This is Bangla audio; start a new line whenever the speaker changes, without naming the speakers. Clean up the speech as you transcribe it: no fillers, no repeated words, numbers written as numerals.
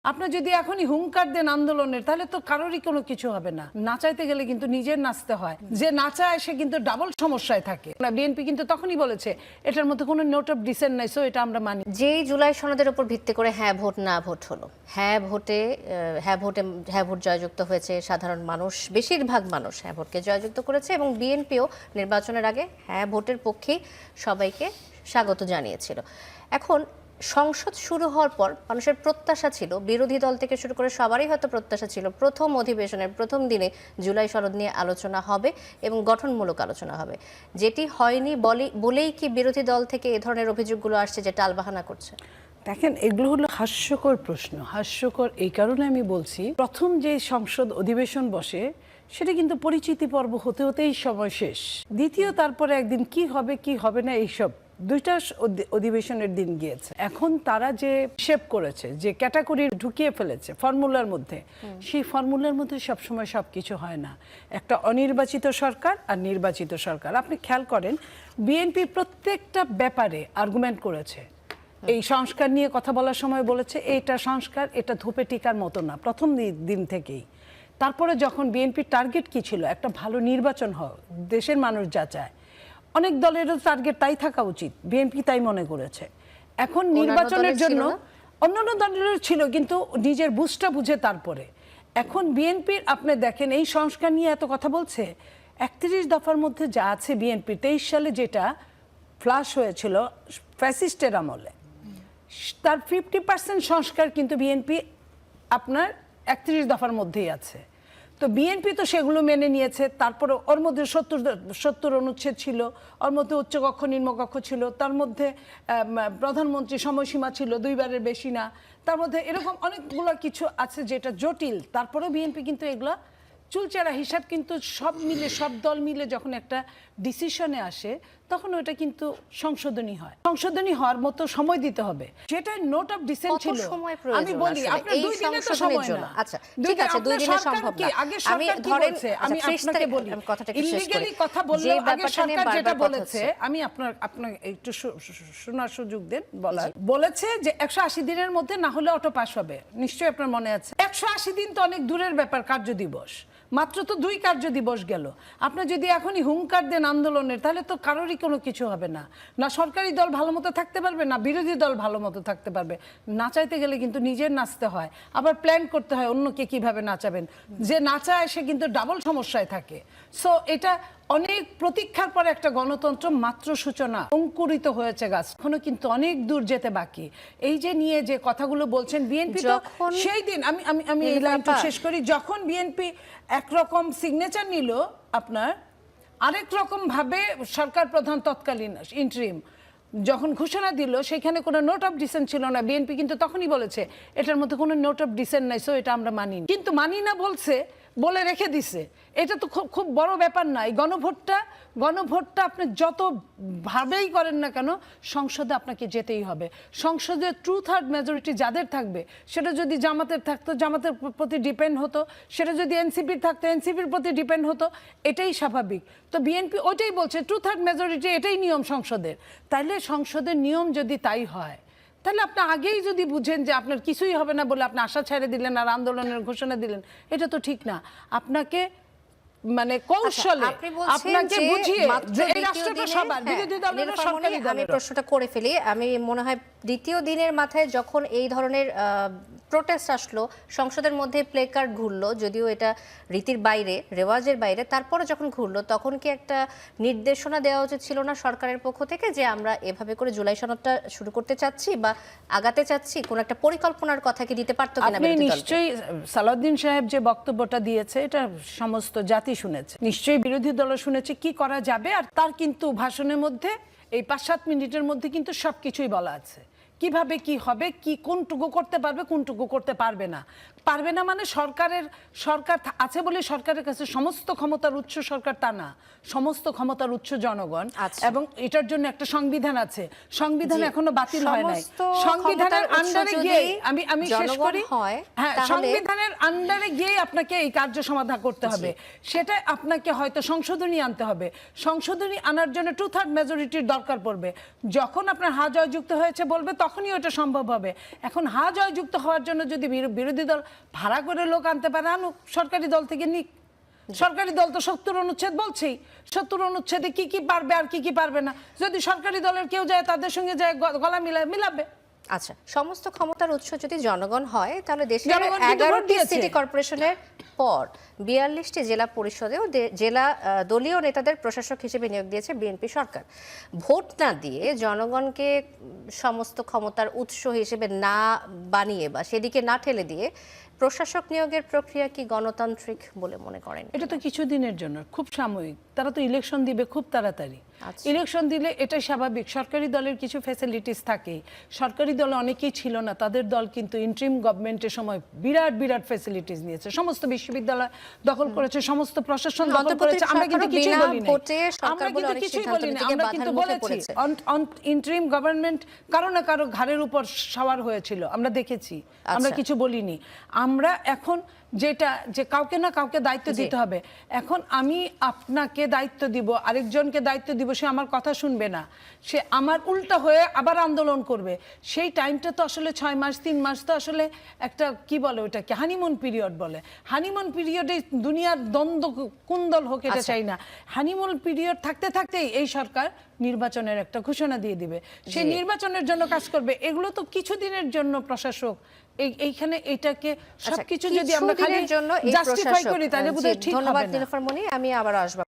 আপনি যদি এখনই হুঙ্কার দেন আন্দোলনের তাহলে তো কারোরই কোনো কিছু হবে না। নাচাইতে গেলে কিন্তু নিজের নাচতে হয়, যে নাচায় সে কিন্তু ডাবল সমস্যায় থাকে। বিএনপি কিন্তু তখনই বলেছে এটার মধ্যে কোনো নোট অফ ডিসেন্ট নাই, সো এটা আমরা মানি।
যেই জুলাই সনদের উপর ভিত্তি করে হ্যাঁ ভোট না ভোট হলো, হ্যাঁ ভোট জয়যুক্ত হয়েছে, সাধারণ মানুষ বেশিরভাগ মানুষ হ্যাঁ ভোটকে জয়যুক্ত করেছে এবং বিএনপিও নির্বাচনের আগে হ্যাঁ ভোটের পক্ষেই সবাইকে স্বাগত জানিয়েছিল। এখন সংসদ শুরু হওয়ার পর মানুষের প্রত্যাশা ছিল, বিরোধী দল থেকে শুরু করে সবারই হয়তো প্রত্যাশা ছিল, প্রথম অধিবেশনের প্রথম দিনে জুলাই সনদ নিয়ে আলোচনা হবে এবং গঠনমূলক আলোচনা হবে। যেটি হয়নি বলেই কি বিরোধী দল থেকে এ ধরনের অভিযোগগুলো আসছে যে টালবাহানা করছে?
দেখেন, এগুলো হলো হাস্যকর প্রশ্ন। হাস্যকর এই কারণে আমি বলছি, প্রথম যে সংসদ অধিবেশন বসে সেটা কিন্তু পরিচিতি পর্ব হতে হতেই সময় শেষ। দ্বিতীয় তারপরে একদিন কি হবে কি হবে না এইসব দুইটা অধিবেশনের দিন গিয়েছে। এখন তারা যে শেপ করেছে, যে ক্যাটাগরি ঢুকিয়ে ফেলেছে ফর্মুলার মধ্যে, সেই ফর্মুলার মধ্যে সবসময় সবকিছু হয় না। একটা অনির্বাচিত সরকার আর নির্বাচিত সরকার, আপনি খেয়াল করেন বিএনপি প্রত্যেকটা ব্যাপারে আর্গুমেন্ট করেছে। এই সংস্কার নিয়ে কথা বলার সময় বলেছে এটা সংস্কার, এটা ধূপে টিকার মতো না, প্রথম দিন থেকেই। তারপরে যখন বিএনপির টার্গেট কি ছিল, একটা ভালো নির্বাচন হয়, দেশের মানুষ যা চায়, অনেক দলেরও টার্গেট তাই থাকা উচিত, বিএনপি তাই মনে করেছে। এখন নির্বাচনের জন্য অন্যান্য দলেরও ছিল, কিন্তু নিজের বুঝটা বুঝে তারপরে। এখন বিএনপির আপনি দেখেন এই সংস্কার নিয়ে এত কথা বলছে, 31 দফার মধ্যে যা আছে বিএনপি 23 সালে যেটা ফ্লাশ হয়েছিল ফ্যাসিস্টের আমলে, তার 50% সংস্কার কিন্তু বিএনপি আপনার 31 দফার মধ্যেই আছে। তো বিএনপি তো সেগুলো মেনে নিয়েছে। তারপরে ওর মধ্যে 70 অনুচ্ছেদ ছিল, ওর মধ্যে উচ্চকক্ষ নিম্নকক্ষ ছিল, তার মধ্যে প্রধানমন্ত্রী সময়সীমা ছিল 2 বারের বেশি না, তার মধ্যে এরকম অনেকগুলো কিছু আছে যেটা জটিল। তারপরেও বিএনপি কিন্তু এগুলো চুলচেরা হিসাব কিন্তু সব মিলে, সব দল মিলে যখন একটা ডিসিশনে আসে তখন ওটা কিন্তু সংশোধনী হয়। সংশোধনী হওয়ার মতো সময় দিতে হবে। যেটা নোট অফ ডিসেন্ট ছিল, আমি বলি আপনার 2 দিনের তো সময় না।
আচ্ছা ঠিক আছে, 2 দিনে সম্ভব না।
আমি ধরেন আমি আপনাকে বলি, ইলিগালি কথা বললে আগে সরকার যেটা বলেছে, আমি আপনার একটু শোনার সুযোগ দেন বলার। বলেছে যে 180 দিনের মধ্যে না হলে অটো পাস হবে। নিশ্চয়ই আপনার মনে আছে। 180 দিন তো অনেক দূরের ব্যাপার, কার্য দিবস মাত্র তো 2 কার্য দিবস গেল। আপনি যদি এখনই হুঙ্কার দেন আন্দোলনের তাহলে তো কারোরই কোনো কিছু হবে না। না সরকারি দল ভালো মতো থাকতে পারবে, না বিরোধী দল ভালো মতো থাকতে পারবে। নাচাইতে গেলে কিন্তু নিজের নাচতে হয়, আবার প্ল্যান করতে হয় অন্যকে কিভাবে নাচাবেন। যে নাচায় সে কিন্তু ডাবল সমস্যায় থাকে। সো এটা অনেক প্রতীক্ষার পর একটা গণতন্ত্র মাত্র সূচনা, অঙ্কুরিত হয়েছে গাছ, এখনো কিন্তু অনেক দূর যেতে বাকি। এই যে নিয়ে যে কথাগুলো বলছেন বিএনপি, তো সেই দিন আমি এই লাইনটা শেষ করি, যখন বিএনপি একরকম সিগনেচার নিল, আপনার আরেক রকম ভাবে সরকার প্রধান তৎকালীন ইন্টারিম যখন ঘোষণা দিল, সেখানে কোনো নোট অফ ডিসেন্ট ছিল না। বিএনপি কিন্তু তখনই বলেছে এটার মধ্যে কোনো নোট অফ ডিসেন্ট নাই, সো এটা আমরা মানি। কিন্তু মানি না বলছে, বলে রেখে দিছে। এটা তো খুব বড় ব্যাপার না। এই গণভোটটা আপনি যত ভাবেই করেন না কেন, সংসদে আপনাকে যেতেই হবে। সংসদে 2/3 মেজরিটি যাদের থাকবে, সেটা যদি জামাতের থাকতো জামাতের প্রতি ডিপেন্ড হতো, সেটা যদি এনসিপির থাকতো এনসিপির প্রতি ডিপেন্ড হতো, এটাই স্বাভাবিক। তো বিএনপি ওইটাই বলছে 2/3 মেজরিটি, এটাই নিয়ম সংসদের। তাইলে সংসদের নিয়ম যদি তাই হয়, তাহলে আপনি আগেই যদি বুঝেন যে আপনার কিছুই হবে না বলে আপনি আশা ছেড়ে দিলেন আর আন্দোলনের ঘোষণা দিলেন, এটা তো ঠিক না। আপনাকে মানে কৌশলে আপনাকে বুঝিয়ে যে এই রাষ্ট্রটা সবার, বিরোধী দলের সরকারি দলের।
আমি প্রশ্নটা করে ফেলি। আমি মনে হয় দ্বিতীয় দিনের মাথায় যখন এই ধরনের প্রোটেস্ট আসলো, সংসদের মধ্যে প্লে কার্ড ঘুরলো, যদিও এটা রীতির বাইরে, রেওয়াজের বাইরে, তারপরে যখন ঘুরলো তখন কি একটা নির্দেশনা দেওয়া উচিত ছিল না সরকারের পক্ষ থেকে, যে আমরা এভাবে করে জুলাই সনদটা শুরু করতে চাচ্ছি বা আগাতে চাচ্ছি, কোন একটা পরিকল্পনার কথা কি দিতে পারতো কিনা?
আপনি নিশ্চয়ই সালাউদ্দিন সাহেব যে বক্তব্যটা দিয়েছে এটা সমস্ত জাতি শুনেছে, নিশ্চয়ই বিরোধী দল শুনেছে কি করা যাবে। আর তার কিন্তু ভাষণের মধ্যে এই 5-7 মিনিটের মধ্যে কিন্তু সবকিছুই বলা আছে, কিভাবে কি হবে, কি কোনটুকু করতে পারবে কোনটুকু করতে পারবে না। মানে সরকার আছে বলে সরকারের কাছে সমস্ত ক্ষমতার উৎস সরকার তা না, সমস্ত ক্ষমতার উৎস জনগণ। এবং এটার জন্য একটা সংবিধান আছে, সংবিধান এখনো বাতিল হয় নাই। সংবিধানের আন্ডারে গিয়ে আমি শেষ করি, হ্যাঁ, সংবিধানের আন্ডারে গিয়ে আপনাকে এই কার্য সমাধান করতে হবে। সেটা আপনাকে হয়তো সংশোধনী আনতে হবে। সংশোধনী আনার জন্য 2/3 মেজরিটির দরকার পড়বে। যখন আপনার হা জয়যুক্ত হয়েছে বলবে তখন তখনই ওটা সম্ভব হবে। এখন জয়যুক্ত হওয়ার জন্য যদি বিরোধী দল ভাড়া করে লোক আনতে পারে, আনুক, সরকারি দল থেকে নিক। সরকারি দল তো 70 অনুচ্ছেদ বলছেই, 70 অনুচ্ছেদে কি কি পারবে আর কি কি পারবে না, যদি সরকারি দলের কেউ যায় তাদের সঙ্গে যায় গলা মিলাবে।
আচ্ছা, সমস্ত ক্ষমতার উৎস যদি জনগণ হয়, তাহলে দেশের
জনগণ কিন্তু ভোট
11টি
দিয়েছে।
সিটি কর্পোরেশনের পর 42টি জেলা পরিষদেও জেলা দলীয় নেতাদের প্রশাসক হিসেবে নিয়োগ দিয়েছে বিএনপি সরকার। ভোট না দিয়ে জনগণকে সমস্ত ক্ষমতার উৎস হিসেবে না বানিয়ে বা সেদিকে না ঠেলে দিয়ে প্রশাসক নিয়োগের প্রক্রিয়া কি গণতান্ত্রিক বলে মনে করেন?
এটা তো কিছুদিনের জন্য, খুব সাময়িক। তারা তো ইলেকশন দিবে খুব তাড়াতাড়ি। ইলেকশন দিলে এটাই স্বাভাবিক। সরকারি দলের কিছু ফ্যাসিলিটিস থাকে। সরকারি দলে অনেকেই ছিল না, তাদের দল কিন্তু ইন্টারিম গভর্নমেন্টের সময় বিরাট বিরাট ফ্যাসিলিটিস নিয়েছে। সমস্ত বিশ্ববিদ্যালয় দখল করেছে, সমস্ত প্রশাসন দখল করেছে। আমরা কিন্তু কিছুই বলি না, আমরা কিন্তু কিছুই বলি না। আমরা কিন্তু বলেছি ইন্টারিম গভর্নমেন্ট কারো না কারো ঘাড়ের উপর সওয়ার হয়েছিল, আমরা দেখেছি, আমরা কিছু বলিনি। আমরা এখন যেটা যে কাউকে না কাউকে দায়িত্ব দিতে হবে। এখন আমি আপনাকে দায়িত্ব দিব, আরেকজনকে দায়িত্ব দিব, সে আমার কথা শুনবে না, সে আমার উল্টা হয়ে আবার আন্দোলন করবে। সেই টাইমটা তো আসলে 6 মাস 3 মাস তো আসলে একটা কি বলে ওটাকে হানিমুন পিরিয়ড বলে। হানিমুন পিরিয়ডে দুনিয়ার দ্বন্দ্ব কুন্দল হোক এটা চাই না। হানিমুন পিরিয়ড থাকতে থাকতেই এই সরকার নির্বাচনের একটা ঘোষণা দিয়ে দিবে, সেই নির্বাচনের জন্য কাজ করবে। এগুলো তো কিছুদিনের জন্য প্রশাসক এইখানে এটাকে সবকিছু যদি আমরা খালি জাস্টিফাই করি তাহলে বোধহয় ঠিক হবে না।
ধন্যবাদ নীলুফার মনি, আমি আবার আসবো।